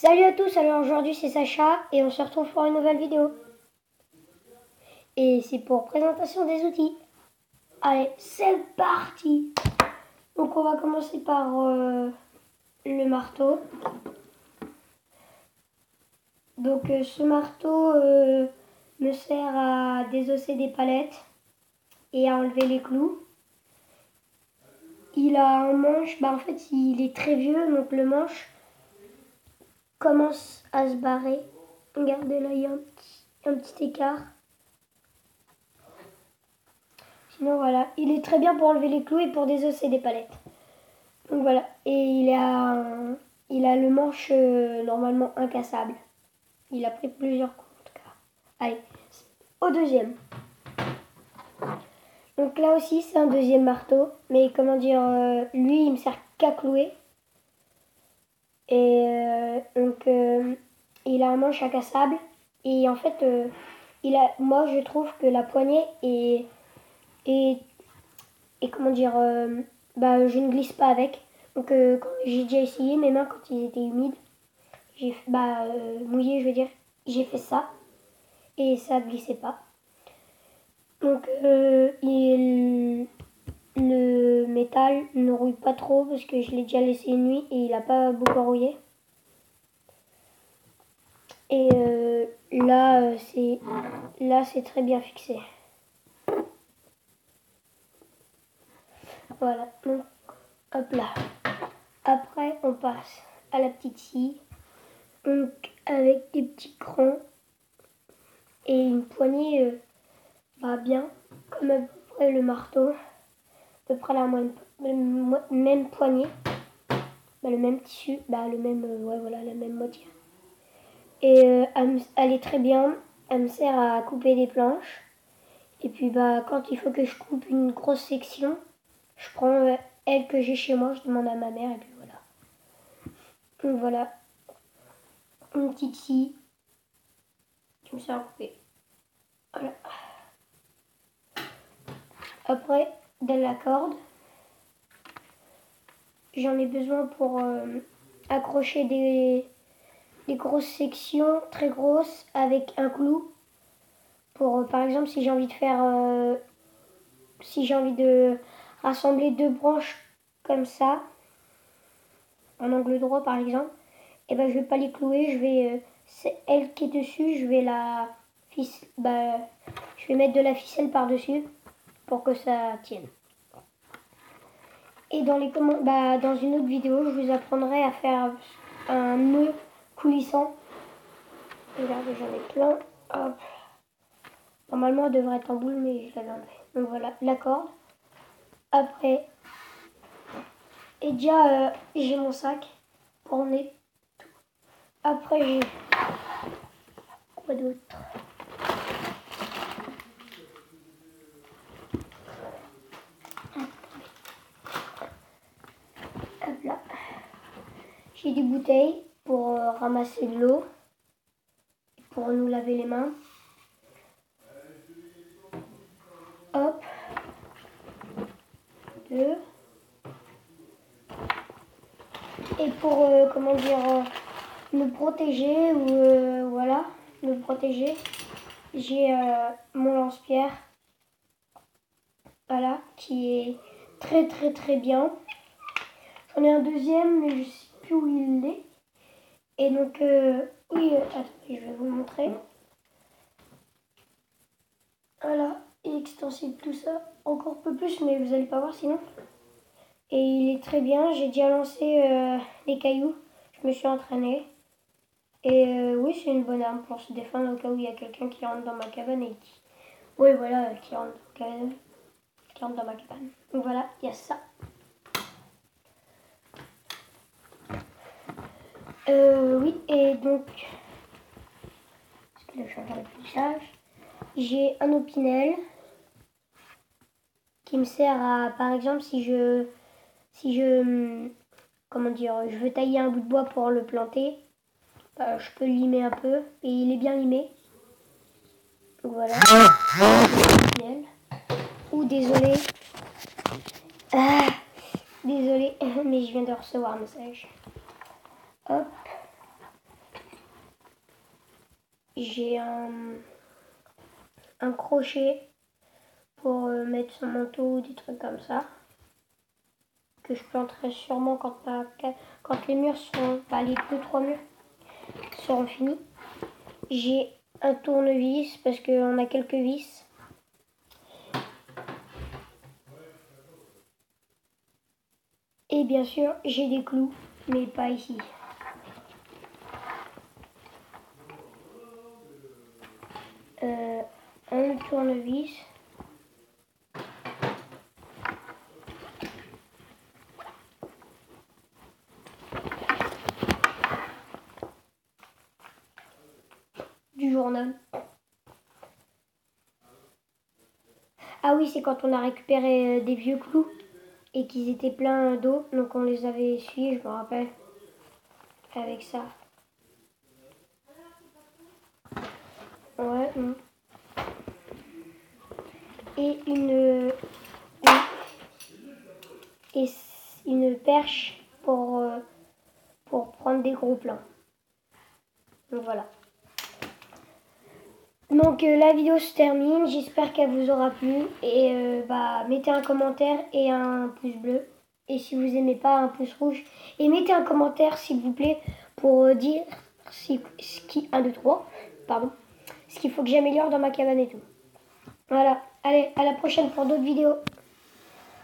Salut à tous, alors aujourd'hui c'est Sacha et on se retrouve pour une nouvelle vidéo. Et c'est pour présentation des outils. Allez, c'est parti. Donc on va commencer par le marteau. Donc ce marteau me sert à désosser des palettes et à enlever les clous. Il a un manche, en fait il est très vieux, donc le manche commence à se barrer. Regardez là, il y a un petit écart. Sinon voilà, il est très bien pour enlever les clous et pour désosser des palettes. Donc voilà, et il a le manche normalement incassable. Il a pris plusieurs coups en tout cas. Allez, au deuxième. Donc là aussi c'est un deuxième marteau, mais comment dire, lui il me sert qu'à clouer. Et il a un manche incassable et en fait moi je trouve que la poignée et comment dire, je ne glisse pas avec. Donc quand j'ai déjà essayé, mes mains quand ils étaient humides, mouillés je veux dire, j'ai fait ça et ça ne glissait pas. Donc le métal ne rouille pas trop parce que je l'ai déjà laissé une nuit et il n'a pas beaucoup rouillé. Et là c'est très bien fixé. Voilà, donc hop là. Après on passe à la petite scie. Donc avec des petits crans et une poignée va bien, comme à peu près le marteau, à peu près la même poignée, le même tissu, la même moitié. Et elle est très bien, elle me sert à couper des planches. Et puis quand il faut que je coupe une grosse section, je prends elle que j'ai chez moi, je demande à ma mère et puis voilà. Donc voilà, une petite scie qui me sert à couper. Voilà. Après, de la corde, j'en ai besoin pour accrocher des grosses sections très grosses avec un clou. Pour par exemple si j'ai envie de rassembler deux branches comme ça, en angle droit par exemple, et je vais pas les clouer, c'est elle qui est dessus, je vais mettre de la ficelle par dessus pour que ça tienne. Et dans une autre vidéo, je vous apprendrai à faire un nœud coulissant. Regardez, j'en ai plein. Hop. Normalement, elle devrait être en boule, mais je l'avais enlevé. Donc voilà, la corde. Après, et déjà, j'ai mon sac pour emmener tout. Après, j'ai quoi d'autre? Hop là. J'ai des bouteilles pour ramasser de l'eau, pour nous laver les mains. Hop. 2. Et pour, me protéger, j'ai mon lance-pierre, voilà, qui est très très très bien. J'en ai un deuxième, mais je ne sais plus où il est. Et donc, attendez, je vais vous montrer. Voilà, et extensible tout ça, encore un peu plus, mais vous n'allez pas voir sinon. Et il est très bien, j'ai déjà lancé les cailloux, je me suis entraînée. Et oui, c'est une bonne arme pour se défendre au cas où il y a quelqu'un qui rentre dans ma cabane et qui... Oui, voilà, qui rentre dans ma cabane. Donc voilà, il y a ça. Oui, et donc... Parce que là, je suis en train d'affichage. J'ai un opinel qui me sert à, par exemple, si je veux tailler un bout de bois pour le planter, je peux le limer un peu et il est bien limé. Donc voilà. Ou désolé. Désolé, mais je viens de recevoir un message. Hop. j'ai un crochet pour mettre son manteau ou des trucs comme ça. Que je planterai sûrement quand les murs seront, les 2-3 murs seront finis. J'ai un tournevis parce qu'on a quelques vis. Et bien sûr, j'ai des clous, mais pas ici. Un tournevis. Du journal. Ah oui, c'est quand on a récupéré des vieux clous et qu'ils étaient pleins d'eau, donc on les avait essuyés, je me rappelle, avec ça. Ouais. Et une perche pour prendre des gros plans. Donc voilà. Donc la vidéo se termine, j'espère qu'elle vous aura plu et mettez un commentaire et un pouce bleu. Et si vous n'aimez pas, un pouce rouge. Et mettez un commentaire s'il vous plaît pour dire ce qu'il faut que j'améliore dans ma cabane et tout. Voilà, allez, à la prochaine pour d'autres vidéos.